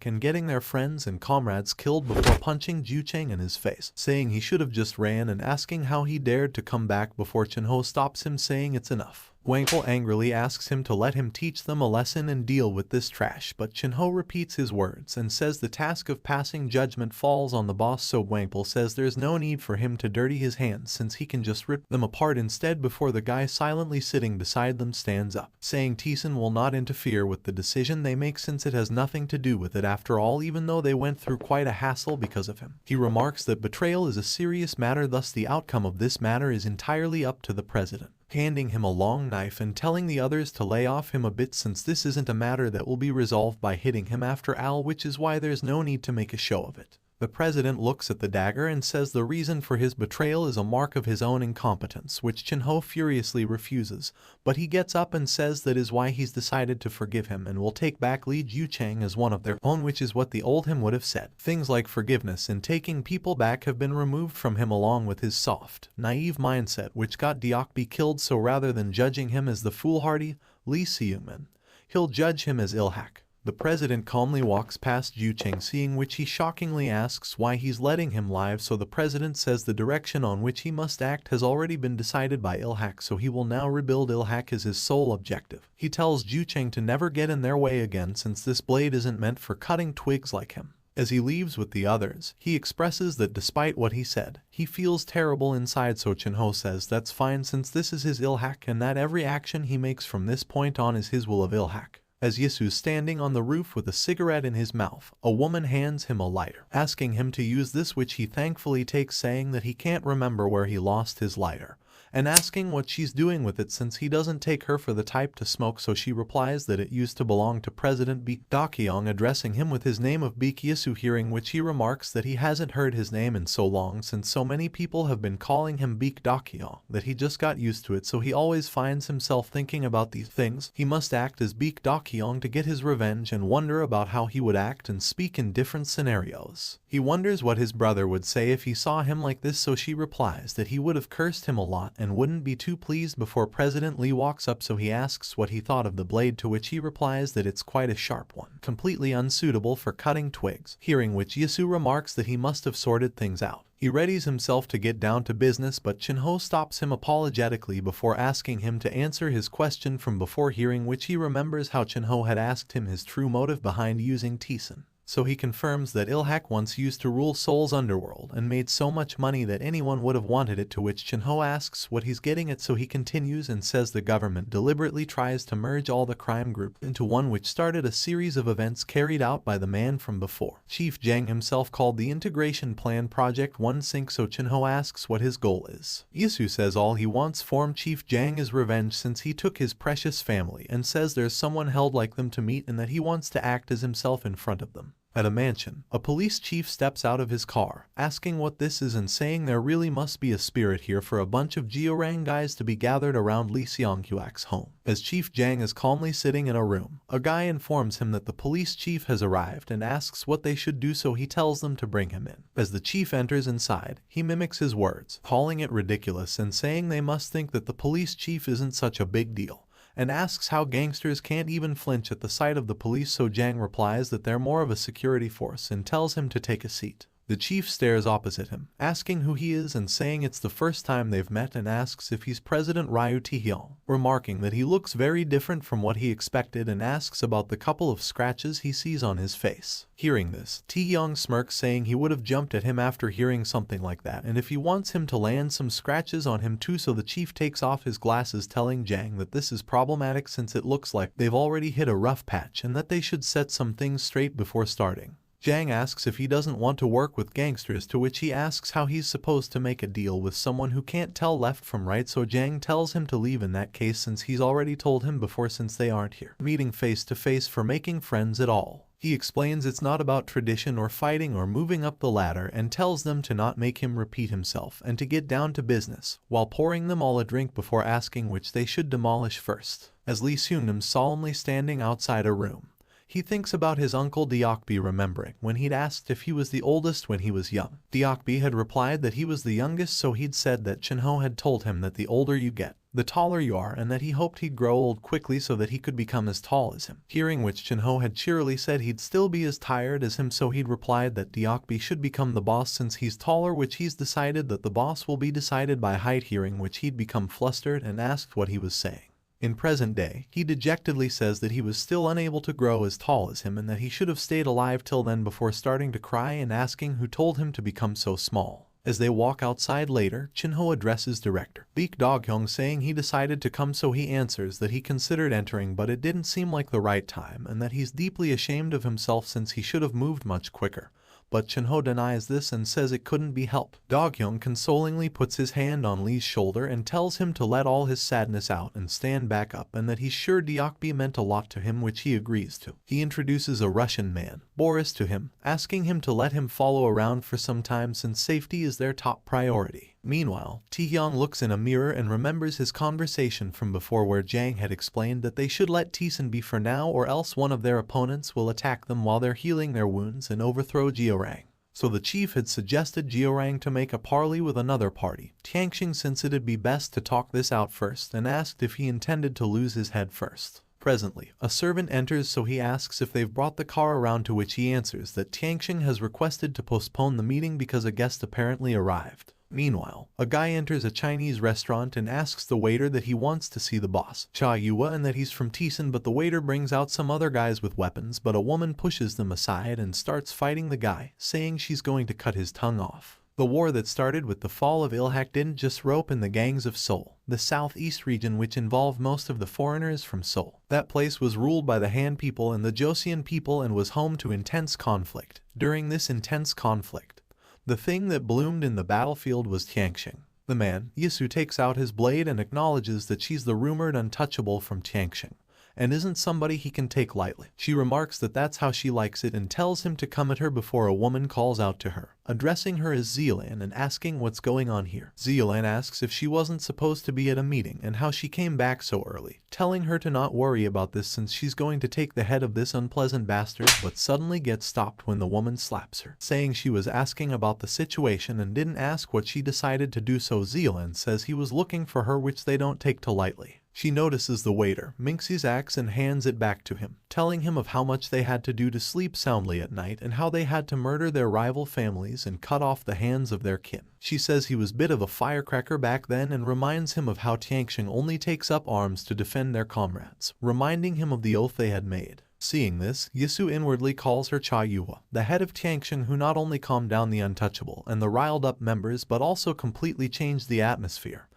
and getting their friends and comrades killed before punching Juchang in his face, saying he should have just ran and asking how he dared to come back before Chin-ho stops him saying it's enough. Wangpil angrily asks him to let him teach them a lesson and deal with this trash, but Chin-ho repeats his words and says the task of passing judgment falls on the boss, so Wangpil says there's no need for him to dirty his hands since he can just rip them apart instead before the guy silently sitting beside them stands up, saying Teeson will not interfere with the decision they make since it has nothing to do with it after all, even though they went through quite a hassle because of him. He remarks that betrayal is a serious matter, thus the outcome of this matter is entirely up to the president, handing him a long knife and telling the others to lay off him a bit since this isn't a matter that will be resolved by hitting him after all, which is why there's no need to make a show of it. The president looks at the dagger and says the reason for his betrayal is a mark of his own incompetence, which Chin-ho furiously refuses, but he gets up and says that is why he's decided to forgive him and will take back Lee Juchang as one of their own, which is what the old him would have said. Things like forgiveness and taking people back have been removed from him along with his soft, naive mindset which got Deokbi killed, so rather than judging him as the foolhardy Lee Seung-min, he'll judge him as Ilhak. The president calmly walks past Juchang, seeing which he shockingly asks why he's letting him live, so the president says the direction on which he must act has already been decided by Ilhak, so he will now rebuild Ilhak as his sole objective. He tells Juchang to never get in their way again since this blade isn't meant for cutting twigs like him. As he leaves with the others, he expresses that despite what he said, he feels terrible inside, so Chin-ho says that's fine since this is his Ilhak and that every action he makes from this point on is his will of Ilhak. As Yisu's standing on the roof with a cigarette in his mouth, a woman hands him a lighter, asking him to use this, which he thankfully takes, saying that he can't remember where he lost his lighter, and asking what she's doing with it since he doesn't take her for the type to smoke, so she replies that it used to belong to President Baek Dogyeong, addressing him with his name of Baek Yisu, hearing which he remarks that he hasn't heard his name in so long since so many people have been calling him Baek Dogyeong that he just got used to it, so he always finds himself thinking about these things. He must act as Baek Dogyeong to get his revenge and wonder about how he would act and speak in different scenarios. He wonders what his brother would say if he saw him like this, so she replies that he would have cursed him a lot and wouldn't be too pleased before President Lee walks up, so he asks what he thought of the blade, to which he replies that it's quite a sharp one, completely unsuitable for cutting twigs, hearing which Yisu remarks that he must have sorted things out. He readies himself to get down to business, but Chin-ho stops him apologetically before asking him to answer his question from before, hearing which he remembers how Chin-ho had asked him his true motive behind using Teeson. So he confirms that Ilhak once used to rule Seoul's underworld and made so much money that anyone would have wanted it, to which Chin-ho asks what he's getting at, so he continues and says the government deliberately tries to merge all the crime group into one, which started a series of events carried out by the man from before. Chief Jang himself called the integration plan Project 1 Sync, so Chin-ho asks what his goal is. Yisu says all he wants from Chief Jang is revenge since he took his precious family, and says there's someone held like them to meet and that he wants to act as himself in front of them. At a mansion, a police chief steps out of his car, asking what this is and saying there really must be a spirit here for a bunch of Georang guys to be gathered around Lee Seong-hyuk's home. As Chief Jang is calmly sitting in a room, a guy informs him that the police chief has arrived and asks what they should do, so he tells them to bring him in. As the chief enters inside, he mimics his words, calling it ridiculous and saying they must think that the police chief isn't such a big deal, and asks how gangsters can't even flinch at the sight of the police, so Jang replies that they're more of a security force and tells him to take a seat. The chief stares opposite him, asking who he is and saying it's the first time they've met, and asks if he's President Ryu Taehyung, remarking that he looks very different from what he expected and asks about the couple of scratches he sees on his face. Hearing this, Taehyung smirks, saying he would have jumped at him after hearing something like that and if he wants him to land some scratches on him too, so the chief takes off his glasses, telling Jang that this is problematic since it looks like they've already hit a rough patch and that they should set some things straight before starting. Jang asks if he doesn't want to work with gangsters, to which he asks how he's supposed to make a deal with someone who can't tell left from right, so Jang tells him to leave in that case since he's already told him before since they aren't here meeting face to face for making friends at all. He explains it's not about tradition or fighting or moving up the ladder and tells them to not make him repeat himself and to get down to business, while pouring them all a drink before asking which they should demolish first. As Lee Seung-nam solemnly standing outside a room, He thinks about his uncle Deokbi remembering when he'd asked if he was the oldest when he was young. Deokbi had replied that he was the youngest, so he'd said that Chinho had told him that the older you get, the taller you are, and that he hoped he'd grow old quickly so that he could become as tall as him. Hearing which, Chinho had cheerily said he'd still be as tired as him, so he'd replied that Deokbi should become the boss since he's taller, which he's decided that the boss will be decided by height. Hearing which, he'd become flustered and asked what he was saying. In present day, he dejectedly says that he was still unable to grow as tall as him and that he should have stayed alive till then before starting to cry and asking who told him to become so small. As they walk outside later, Chinho addresses director Baek Dogyeong, saying he decided to come, so he answers that he considered entering but it didn't seem like the right time and that he's deeply ashamed of himself since he should have moved much quicker. But Chinho denies this and says it couldn't be helped. Dogyeong consolingly puts his hand on Lee's shoulder and tells him to let all his sadness out and stand back up, and that he's sure Deokbi meant a lot to him, which he agrees to. He introduces a Russian man, Boris, to him, asking him to let him follow around for some time since safety is their top priority. Meanwhile, Taehyung looks in a mirror and remembers his conversation from before where Jang had explained that they should let Taesun be for now or else one of their opponents will attack them while they're healing their wounds and overthrow Jeorang. So the chief had suggested Jeorang to make a parley with another party, Tianxing, since it'd be best to talk this out first, and asked if he intended to lose his head first. Presently, a servant enters, so he asks if they've brought the car around, to which he answers that Tianxing has requested to postpone the meeting because a guest apparently arrived. Meanwhile, a guy enters a Chinese restaurant and asks the waiter that he wants to see the boss, Cha Yua, and that he's from Taesun, but the waiter brings out some other guys with weapons, but a woman pushes them aside and starts fighting the guy, saying she's going to cut his tongue off. The war that started with the fall of Ilhak didn't just rope in the gangs of Seoul, the southeast region, which involved most of the foreigners from Seoul. That place was ruled by the Han people and the Joseon people and was home to intense conflict. During this intense conflict, the thing that bloomed in the battlefield was Tianxing. The man, Yisu, takes out his blade and acknowledges that she's the rumored untouchable from Tianxing, and isn't somebody he can take lightly. She remarks that that's how she likes it and tells him to come at her before a woman calls out to her, addressing her as Zealan and asking what's going on here. Zealan asks if she wasn't supposed to be at a meeting and how she came back so early, telling her to not worry about this since she's going to take the head of this unpleasant bastard, but suddenly gets stopped when the woman slaps her, saying she was asking about the situation and didn't ask what she decided to do, so Zealan says he was looking for her, which they don't take to lightly. She notices the waiter, Minxie's axe, and hands it back to him, telling him of how much they had to do to sleep soundly at night and how they had to murder their rival families and cut off the hands of their kin. She says he was a bit of a firecracker back then and reminds him of how Tianxing only takes up arms to defend their comrades, reminding him of the oath they had made. Seeing this, Yisu inwardly calls her Cha Yua, the head of Tianxing, who not only calmed down the untouchable and the riled up members but also completely changed the atmosphere,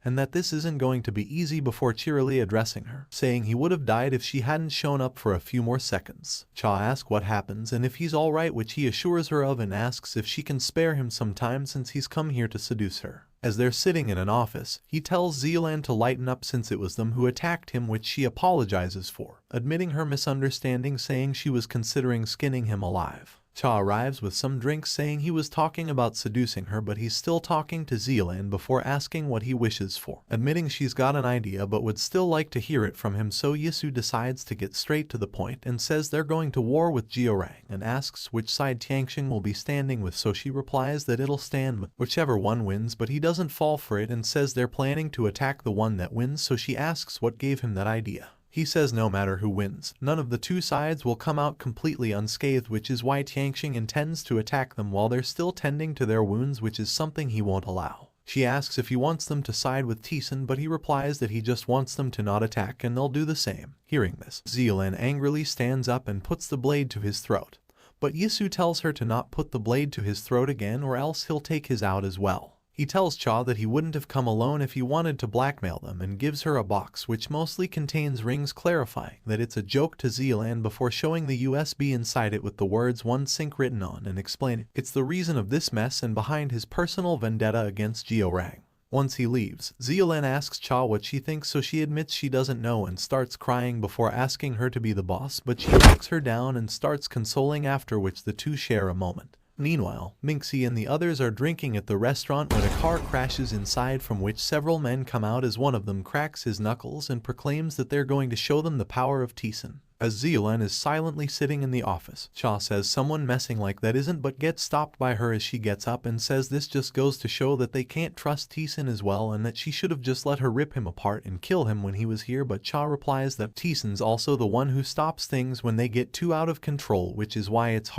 and that this isn't going to be easy, before cheerily addressing her, saying he would have died if she hadn't shown up for a few more seconds. Cha asks what happens and if he's alright, which he assures her of, and asks if she can spare him some time since he's come here to seduce her. As they're sitting in an office, he tells Zealan to lighten up since it was them who attacked him, which she apologizes for, admitting her misunderstanding, saying she was considering skinning him alive. Cha arrives with some drinks, saying he was talking about seducing her, but he's still talking to Zealan before asking what he wishes for, admitting she's got an idea but would still like to hear it from him. So Yisu decides to get straight to the point and says they're going to war with Jeorang, and asks which side Tianxing will be standing with, so she replies that it'll stand with whichever one wins, but he doesn't fall for it and says they're planning to attack the one that wins, so she asks what gave him that idea. He says no matter who wins, none of the two sides will come out completely unscathed, which is why Tianxing intends to attack them while they're still tending to their wounds, which is something he won't allow. She asks if he wants them to side with Taesun, but he replies that he just wants them to not attack and they'll do the same. Hearing this, Zealan angrily stands up and puts the blade to his throat, but Yisu tells her to not put the blade to his throat again or else he'll take his out as well. He tells Cha that he wouldn't have come alone if he wanted to blackmail them, and gives her a box which mostly contains rings, clarifying that it's a joke to Zealan before showing the USB inside it with the words "one sync" written on, and explaining it's the reason of this mess and behind his personal vendetta against Jeorang. Once he leaves, Zealan asks Cha what she thinks, so she admits she doesn't know and starts crying before asking her to be the boss, but she knocks her down and starts consoling, after which the two share a moment. Meanwhile, Minxie and the others are drinking at the restaurant when a car crashes inside, from which several men come out as one of them cracks his knuckles and proclaims that they're going to show them the power of Taesun. As Zeolan is silently sitting in the office, Cha says someone messing like that isn't but gets stopped by her as she gets up and says this just goes to show that they can't trust Teeson as well and that she should have just let her rip him apart and kill him when he was here, but Cha replies that Teeson's also the one who stops things when they get too out of control, which is why it's